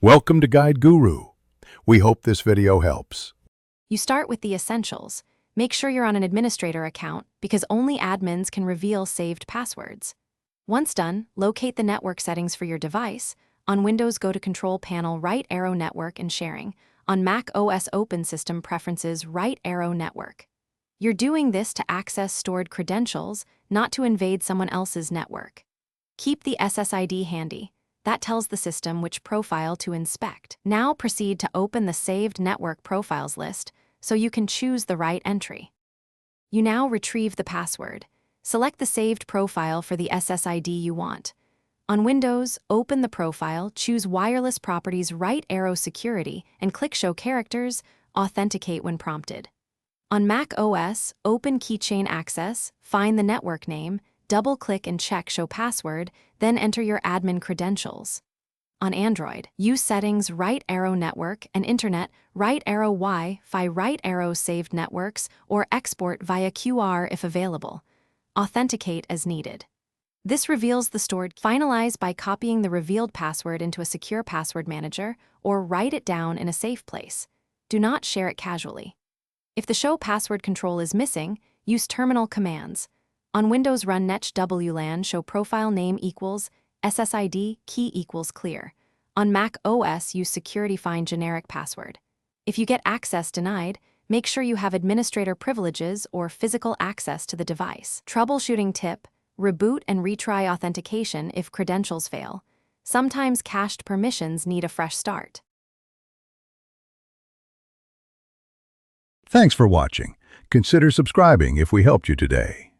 Welcome to Guide Guru. We hope this video helps. You start with the essentials. Make sure you're on an administrator account because only admins can reveal saved passwords. Once done, locate the network settings for your device. On Windows, go to Control Panel, right arrow Network and Sharing. On Mac OS, open System Preferences, right arrow Network. You're doing this to access stored credentials, not to invade someone else's network. Keep the SSID handy. That tells the system which profile to inspect. Now proceed to open the Saved Network Profiles list so you can choose the right entry. You now retrieve the password. Select the saved profile for the SSID you want. On Windows, open the profile, choose Wireless Properties, right arrow Security, and click Show Characters, authenticate when prompted. On Mac OS, open Keychain Access, find the network name, double-click and check Show Password, then enter your admin credentials. On Android, use Settings, right arrow Network, and Internet, right arrow Wi-Fi, right arrow Saved Networks, or export via QR if available. Authenticate as needed. This reveals the stored. Finalize by copying the revealed password into a secure password manager or write it down in a safe place. Do not share it casually. If the Show Password control is missing, use terminal commands. On Windows, run netwlan show profile name equals SSID key equals clear. On Mac OS, use security find generic password. If you get access denied, make sure you have administrator privileges or physical access to the device. Troubleshooting tip: reboot and retry authentication if credentials fail. Sometimes cached permissions need a fresh start. Thanks for watching. Consider subscribing if we helped you today.